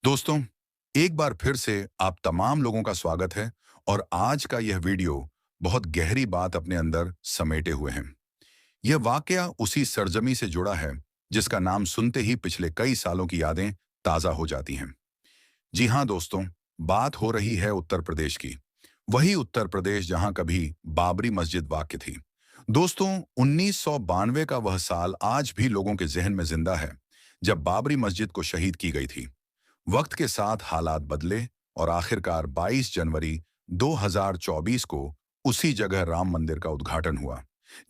दोस्तों, एक बार फिर से आप तमाम लोगों का स्वागत है और आज का यह वीडियो बहुत गहरी बात अपने अंदर समेटे हुए है। यह वाकया उसी सरजमी से जुड़ा है जिसका नाम सुनते ही पिछले कई सालों की यादें ताजा हो जाती हैं। जी हाँ दोस्तों, बात हो रही है उत्तर प्रदेश की। वही उत्तर प्रदेश जहां कभी बाबरी मस्जिद वाक़ थी। दोस्तों, 1992 का वह साल आज भी लोगों के जहन में जिंदा है, जब बाबरी मस्जिद को शहीद की गई थी। वक्त के साथ हालात बदले और आखिरकार 22 जनवरी 2024 को उसी जगह राम मंदिर का उद्घाटन हुआ,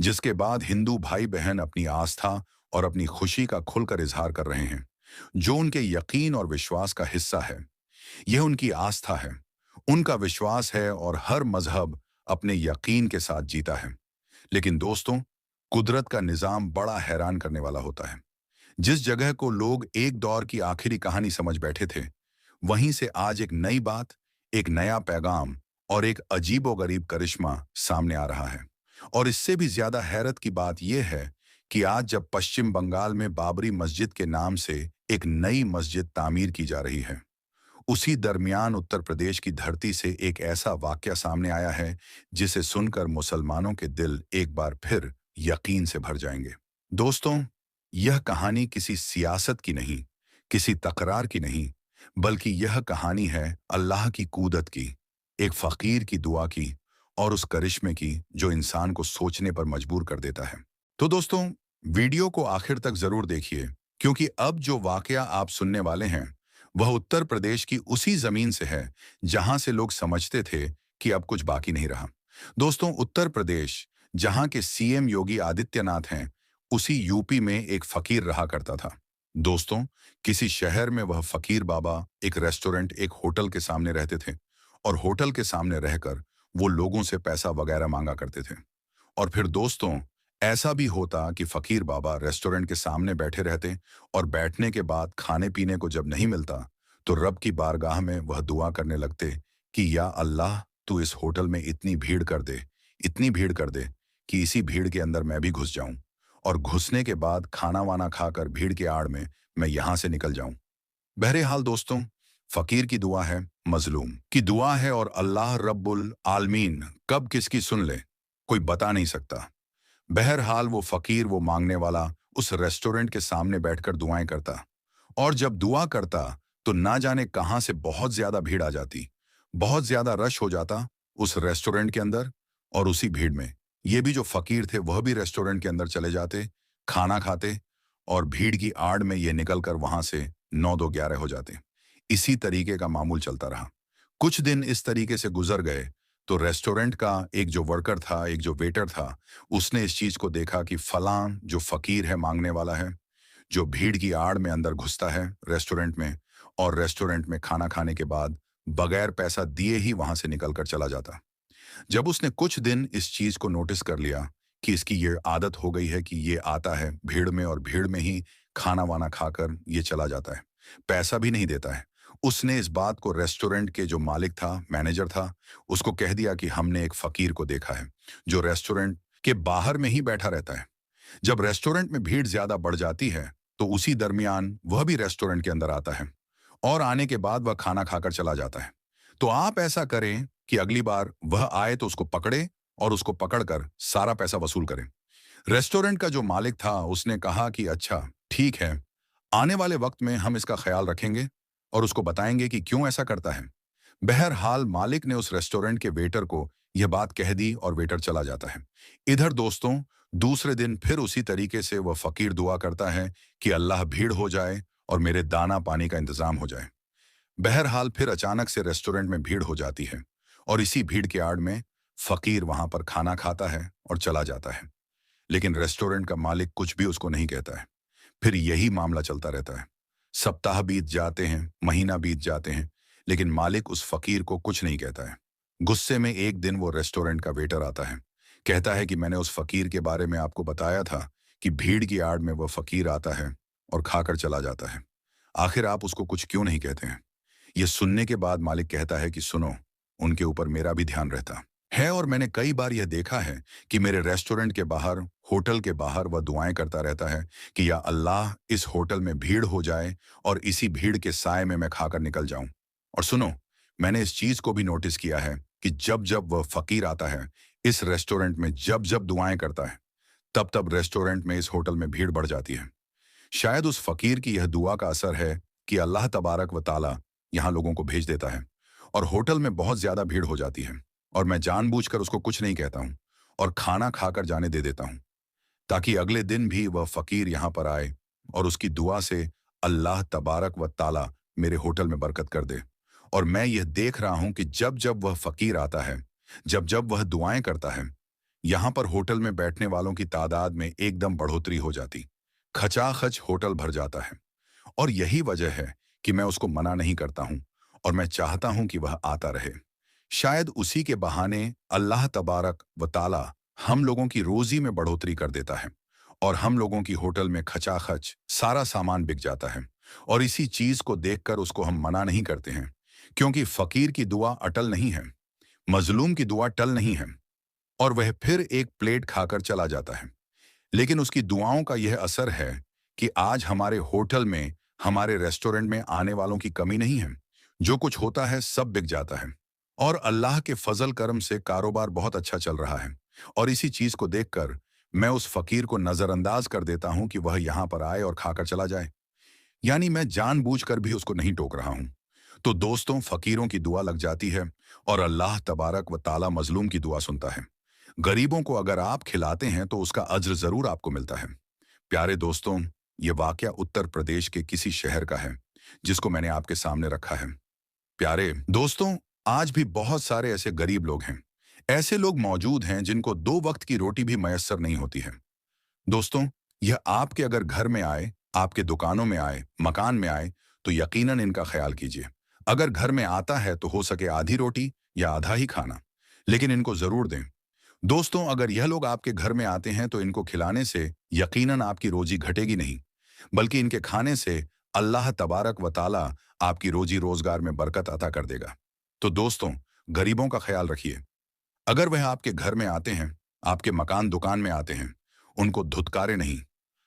जिसके बाद हिंदू भाई बहन अपनी आस्था और अपनी खुशी का खुलकर इजहार कर रहे हैं, जो उनके यकीन और विश्वास का हिस्सा है। यह उनकी आस्था है, उनका विश्वास है और हर मजहब अपने यकीन के साथ जीता है। लेकिन दोस्तों, कुदरत का निजाम बड़ा हैरान करने वाला होता है। जिस जगह को लोग एक दौर की आखिरी कहानी समझ बैठे थे, वहीं से आज एक नई बात, एक नया पैगाम और एक अजीबोगरीब करिश्मा सामने आ रहा है। और इससे भी ज्यादा हैरत की बात यह है कि आज जब पश्चिम बंगाल में बाबरी मस्जिद के नाम से एक नई मस्जिद तामीर की जा रही है, उसी दरमियान उत्तर प्रदेश की धरती से एक ऐसा वाकया सामने आया है जिसे सुनकर मुसलमानों के दिल एक बार फिर यकीन से भर जाएंगे। दोस्तों, यह कहानी किसी सियासत की नहीं, किसी तकरार की नहीं, बल्कि यह कहानी है अल्लाह की कूदरत की, एक फकीर की दुआ की और उस करिश्मे की जो इंसान को सोचने पर मजबूर कर देता है। तो दोस्तों, वीडियो को आखिर तक जरूर देखिए, क्योंकि अब जो वाकया आप सुनने वाले हैं वह उत्तर प्रदेश की उसी जमीन से है जहां से लोग समझते थे कि अब कुछ बाकी नहीं रहा। दोस्तों, उत्तर प्रदेश, जहां के सीएम योगी आदित्यनाथ हैं, उसी यूपी में एक फकीर रहा करता था। दोस्तों, किसी शहर में वह फकीर बाबा एक रेस्टोरेंट, एक होटल के सामने रहते थे और होटल के सामने रहकर वो लोगों से पैसा वगैरह मांगा करते थे। और फिर दोस्तों, ऐसा भी होता कि फकीर बाबा रेस्टोरेंट के सामने बैठे रहते और बैठने के बाद खाने पीने को जब नहीं मिलता तो रब की बारगाह में वह दुआ करने लगते कि या अल्लाह, तू इस होटल में इतनी भीड़ कर दे, इतनी भीड़ कर दे कि इसी भीड़ के अंदर मैं भी घुस जाऊं और घुसने के बाद खाना वाना खाकर भीड़ के आड़ में मैं यहां से निकल जाऊं। बहरहाल दोस्तों, फकीर की दुआ है, मजलूम की दुआ है और अल्लाह रब्बुल आलमीन कब किसकी सुन ले कोई बता नहीं सकता। बहरहाल वो फकीर, वो मांगने वाला, उस रेस्टोरेंट के सामने बैठकर दुआएं करता और जब दुआ करता तो ना जाने कहां से बहुत ज्यादा भीड़ आ जाती, बहुत ज्यादा रश हो जाता उस रेस्टोरेंट के अंदर। और उसी भीड़ में ये भी जो फकीर थे वह भी रेस्टोरेंट के अंदर चले जाते, खाना खाते और भीड़ की आड़ में ये निकलकर वहां से 9 2 11 हो जाते। इसी तरीके का मामूल चलता रहा। कुछ दिन इस तरीके से गुजर गए तो रेस्टोरेंट का एक जो वर्कर था, एक जो वेटर था, उसने इस चीज को देखा कि फलां जो फकीर है, मांगने वाला है, जो भीड़ की आड़ में अंदर घुसता है रेस्टोरेंट में और रेस्टोरेंट में खाना खाने के बाद बगैर पैसा दिए ही वहां से निकलकर चला जाता। जब उसने कुछ दिन इस चीज को नोटिस कर लिया कि इसकी ये आदत हो गई है कि ये आता है भीड़ में और भीड़ में ही खाना वाना खाकर ये चला जाता है, पैसा भी नहीं देता है, उसने इस बात को रेस्टोरेंट के जो मालिक था, मैनेजर था, उसको कह दिया कि हमने एक फकीर को देखा है जो रेस्टोरेंट के बाहर में ही बैठा रहता है। जब रेस्टोरेंट में भीड़ ज्यादा बढ़ जाती है तो उसी दरमियान वह भी रेस्टोरेंट के अंदर आता है और आने के बाद वह खाना खाकर चला जाता है। तो आप ऐसा करें कि अगली बार वह आए तो उसको पकड़े और उसको पकड़कर सारा पैसा वसूल करें। रेस्टोरेंट का जो मालिक था उसने कहा कि अच्छा ठीक है, आने वाले वक्त में हम इसका ख्याल रखेंगे और उसको बताएंगे कि क्यों ऐसा करता है। बहरहाल मालिक ने उस रेस्टोरेंट के वेटर को यह बात कह दी और वेटर चला जाता है। इधर दोस्तों, दूसरे दिन फिर उसी तरीके से वह फकीर दुआ करता है कि अल्लाह भीड़ हो जाए और मेरे दाना पानी का इंतजाम हो जाए। बहरहाल फिर अचानक से रेस्टोरेंट में भीड़ हो जाती है और इसी भीड़ के आड़ में फकीर वहां पर खाना खाता है और चला जाता है। लेकिन रेस्टोरेंट का मालिक कुछ भी उसको नहीं कहता है। फिर यही मामला चलता रहता है। सप्ताह बीत जाते हैं, महीना बीत जाते हैं, लेकिन मालिक उस फकीर को कुछ नहीं कहता है। गुस्से में एक दिन वो रेस्टोरेंट का वेटर आता है, कहता है कि मैंने उस फकीर के बारे में आपको बताया था कि भीड़ की आड़ में वो फकीर आता है और खाकर चला जाता है, आखिर आप उसको कुछ क्यों नहीं कहते हैं। ये सुनने के बाद मालिक कहता है कि सुनो, उनके ऊपर मेरा भी ध्यान रहता है और मैंने कई बार यह देखा है कि मेरे रेस्टोरेंट के बाहर होटल के बाहर वह दुआएं करता रहता है कि या अल्लाह इस होटल में भीड़ हो जाए और इसी भीड़ के साए में मैं खाकर निकल जाऊं। और सुनो, मैंने इस चीज को भी नोटिस किया है कि जब जब वह फकीर आता है इस रेस्टोरेंट में, जब जब दुआएं करता है, तब तब रेस्टोरेंट में, इस होटल में भीड़ बढ़ जाती है। शायद उस फकीर की यह दुआ का असर है कि अल्लाह तबारक व ताला यहाँ लोगों को भेज देता है और होटल में बहुत ज्यादा भीड़ हो जाती है और मैं जानबूझकर उसको कुछ नहीं कहता हूँ और खाना खाकर जाने दे देता हूँ, ताकि अगले दिन भी वह फकीर यहाँ पर आए और उसकी दुआ से अल्लाह तबारक व ताला मेरे होटल में बरकत कर दे। और मैं यह देख रहा हूं कि जब जब वह फकीर आता है, जब जब वह दुआएं करता है, यहाँ पर होटल में बैठने वालों की तादाद में एकदम बढ़ोतरी हो जाती, खचाखच होटल भर जाता है। और यही वजह है कि मैं उसको मना नहीं करता हूं और मैं चाहता हूं कि वह आता रहे। शायद उसी के बहाने अल्लाह तबारक व ताला हम लोगों की रोजी में बढ़ोतरी कर देता है और हम लोगों की होटल में खचाखच सारा सामान बिक जाता है। और इसी चीज को देखकर उसको हम मना नहीं करते हैं, क्योंकि फकीर की दुआ अटल नहीं है, मजलूम की दुआ टल नहीं है और वह फिर एक प्लेट खाकर चला जाता है। लेकिन उसकी दुआओं का यह असर है कि आज हमारे होटल में, हमारे रेस्टोरेंट में आने वालों की कमी नहीं है। जो कुछ होता है सब बिक जाता है और अल्लाह के फजल करम से कारोबार बहुत अच्छा चल रहा है। और इसी चीज को देखकर मैं उस फकीर को नजरअंदाज कर देता हूं कि वह यहां पर आए और खाकर चला जाए। यानी मैं जानबूझकर भी उसको नहीं टोक रहा हूं। तो दोस्तों, फकीरों की दुआ लग जाती है और अल्लाह तबारक व ताला मजलूम की दुआ सुनता है। गरीबों को अगर आप खिलाते हैं तो उसका अज्र जरूर आपको मिलता है। प्यारे दोस्तों, ये वाकया उत्तर प्रदेश के किसी शहर का है जिसको मैंने आपके सामने रखा है। प्यारे दोस्तों, आज भी बहुत सारे ऐसे गरीब लोग हैं, ऐसे लोग मौजूद हैं जिनको दो वक्त की रोटी भी मयस्सर नहीं होती है। दोस्तों, यह आपके अगर घर में आए, आपके दुकानों में आए, मकान में आए, तो यकीनन इनका ख्याल कीजिए। अगर घर में आता है तो हो सके आधी रोटी या आधा ही खाना, लेकिन इनको जरूर दें। दोस्तों, अगर यह लोग आपके घर में आते हैं तो इनको खिलाने से यकीनन आपकी रोजी घटेगी नहीं, बल्कि इनके खाने से अल्लाह तबारक व ताला आपकी रोजी रोजगार में बरकत अता कर देगा। तो दोस्तों, गरीबों का ख्याल रखिए। अगर वह आपके घर में आते हैं, आपके मकान दुकान में आते हैं, उनको धुतकारे नहीं।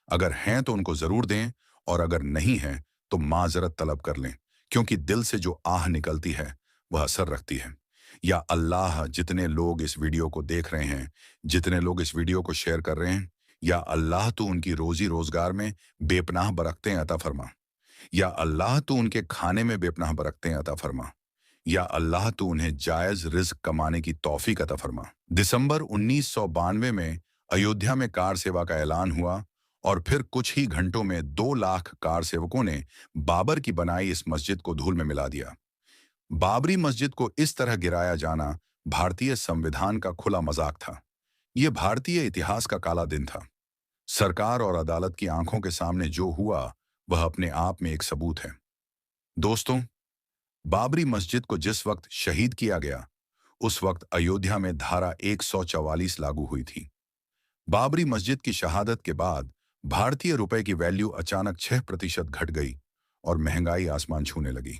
अगर हैं तो उनको जरूर दें और अगर नहीं है तो माजरत तलब कर लें, क्योंकि दिल से जो आह निकलती है वह असर रखती है। या अल्लाह, जितने लोग इस वीडियो को देख रहे हैं, जितने लोग इस वीडियो को शेयर कर रहे हैं, या अल्लाह तो उनकी रोजी रोजगार में बेपनाह बरकतें अता फरमा। या अल्लाह तो उनके खाने में बेपनाह बरकतें अता फरमा। या अल्लाह तो उन्हें जायज रिज्क कमाने की तौफीक अता फरमा। दिसंबर 1992 में अयोध्या में कार सेवा का ऐलान हुआ और फिर कुछ ही घंटों में 2 लाख कार सेवकों ने बाबर की बनाई इस मस्जिद को धूल में मिला दिया। बाबरी मस्जिद को इस तरह गिराया जाना भारतीय संविधान का खुला मजाक था। यह भारतीय इतिहास का काला दिन था। सरकार और अदालत की आंखों के सामने जो हुआ वह अपने आप में एक सबूत है। दोस्तों, बाबरी मस्जिद को जिस वक्त शहीद किया गया, उस वक्त अयोध्या में धारा 144 लागू हुई थी। बाबरी मस्जिद की शहादत के बाद भारतीय रुपए की वैल्यू अचानक 6% घट गई और महंगाई आसमान छूने लगी।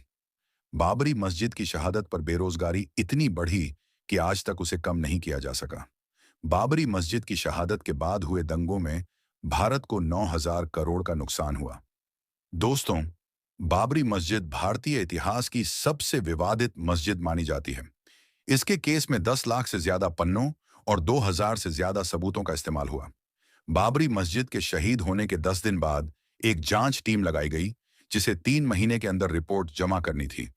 बाबरी मस्जिद की शहादत पर बेरोजगारी इतनी बढ़ी कि आज तक उसे कम नहीं किया जा सका। बाबरी मस्जिद की शहादत के बाद हुए दंगों में भारत को 9,000 करोड़ का नुकसान हुआ। दोस्तों, बाबरी मस्जिद भारतीय इतिहास की सबसे विवादित मस्जिद मानी जाती है। इसके केस में 10 लाख से ज्यादा पन्नों और 2,000 से ज्यादा सबूतों का इस्तेमाल हुआ। बाबरी मस्जिद के शहीद होने के 10 दिन बाद एक जांच टीम लगाई गई जिसे 3 महीने के अंदर रिपोर्ट जमा करनी थी,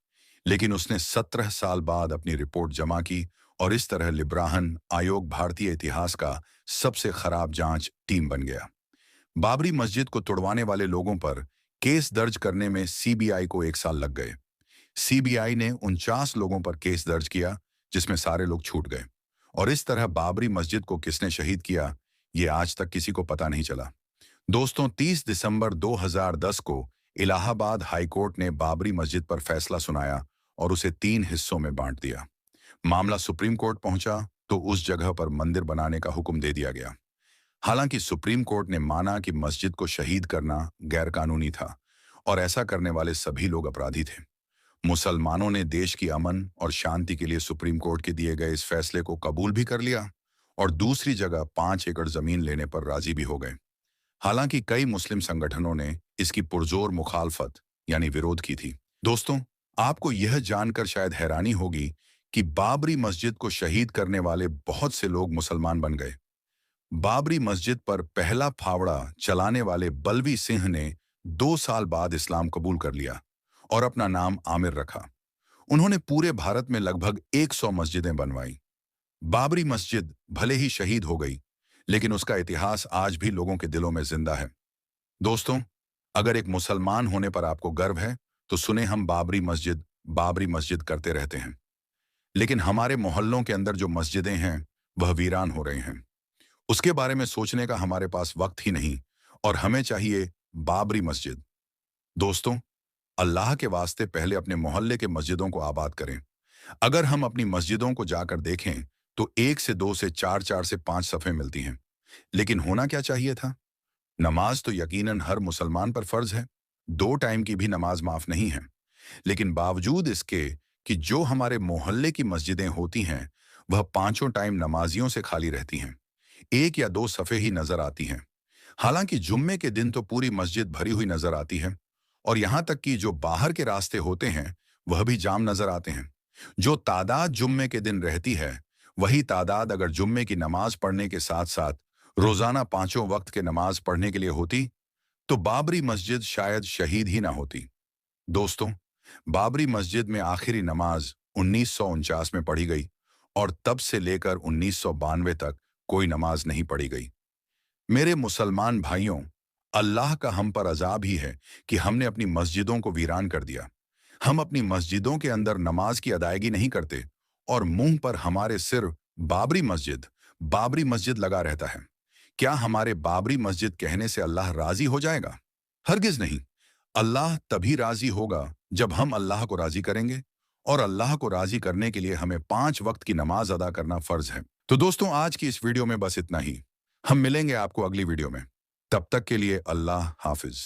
लेकिन उसने 17 साल बाद अपनी रिपोर्ट जमा की और इस तरह लिब्राहन आयोग भारतीय इतिहास का सबसे खराब जांच टीम बन गया। बाबरी मस्जिद को तुड़वाने वाले लोगों पर केस दर्ज करने में सीबीआई को 1 साल लग गए। सीबीआई ने 49 लोगों पर केस दर्ज किया, जिसमें सारे लोग छूट गए। और इस तरह बाबरी मस्जिद को किसने शहीद किया, ये आज तक किसी को पता नहीं चला। दोस्तों, 30 दिसंबर 2010 को इलाहाबाद हाईकोर्ट ने बाबरी मस्जिद पर फैसला सुनाया और उसे 3 हिस्सों में बांट दिया। मामला सुप्रीम कोर्ट पहुंचा तो उस जगह पर मंदिर बनाने का हुक्म दे दिया गया। हालांकि सुप्रीम कोर्ट ने माना कि मस्जिद को शहीद करना गैरकानूनी था और ऐसा करने वाले सभी लोग अपराधी थे। मुसलमानों ने देश की अमन और शांति के लिए सुप्रीम कोर्ट के दिए गए इस फैसले को कबूल भी कर लिया और दूसरी जगह 5 एकड़ जमीन लेने पर राजी भी हो गए। हालांकि कई मुस्लिम संगठनों ने इसकी पुरजोर मुखालफत यानी विरोध की थी। दोस्तों, आपको यह जानकर शायद हैरानी होगी कि बाबरी मस्जिद को शहीद करने वाले बहुत से लोग मुसलमान बन गए। बाबरी मस्जिद पर पहला फावड़ा चलाने वाले बलवी सिंह ने 2 साल बाद इस्लाम कबूल कर लिया और अपना नाम आमिर रखा। उन्होंने पूरे भारत में लगभग 100 मस्जिदें बनवाई। बाबरी मस्जिद भले ही शहीद हो गई, लेकिन उसका इतिहास आज भी लोगों के दिलों में जिंदा है। दोस्तों, अगर एक मुसलमान होने पर आपको गर्व है, तो सुने हम बाबरी मस्जिद करते रहते हैं। लेकिन हमारे मोहल्लों के अंदर जो मस्जिदें हैं, वह वीरान हो रहे हैं। उसके बारे में सोचने का हमारे पास वक्त ही नहीं और हमें चाहिए बाबरी मस्जिद। दोस्तों, अल्लाह के वास्ते पहले अपने मोहल्ले के मस्जिदों को आबाद करें। अगर हम अपनी मस्जिदों को जाकर देखें, तो 1 से 2 से 4, 4 से 5 सफ़े मिलती हैं। लेकिन होना क्या चाहिए था? नमाज तो यकीनन हर मुसलमान पर फर्ज है। 2 टाइम की भी नमाज माफ नहीं है। लेकिन बावजूद इसके कि जो हमारे मोहल्ले की मस्जिदें होती हैं, वह 5 टाइम नमाजियों से खाली रहती हैं। 1 या 2 सफ़े ही नजर आती हैं। हालांकि जुम्मे के दिन तो पूरी मस्जिद भरी हुई नजर आती है और यहाँ तक कि जो बाहर के रास्ते होते हैं, वह भी जाम नजर आते हैं। जो तादाद जुम्मे के दिन रहती है, वही तादाद अगर जुम्मे की नमाज पढ़ने के साथ साथ रोजाना 5 वक्त के नमाज पढ़ने के लिए होती, तो बाबरी मस्जिद शायद शहीद ही ना होती। दोस्तों, बाबरी मस्जिद में आखिरी नमाज 1949 में पढ़ी गई और तब से लेकर 1992 तक कोई नमाज नहीं पढ़ी गई। मेरे मुसलमान भाइयों, अल्लाह का हम पर अजाब ही है कि हमने अपनी मस्जिदों को वीरान कर दिया। हम अपनी मस्जिदों के अंदर नमाज की अदायगी नहीं करते और मुंह पर हमारे सिर्फ बाबरी मस्जिद लगा रहता है। क्या हमारे बाबरी मस्जिद कहने से अल्लाह राजी हो जाएगा? हरगिज नहीं। अल्लाह तभी राजी होगा जब हम अल्लाह को राजी करेंगे और अल्लाह को राजी करने के लिए हमें 5 वक्त की नमाज अदा करना फर्ज है। तो दोस्तों, आज की इस वीडियो में बस इतना ही। हम मिलेंगे आपको अगली वीडियो में। तब तक के लिए अल्लाह हाफिज।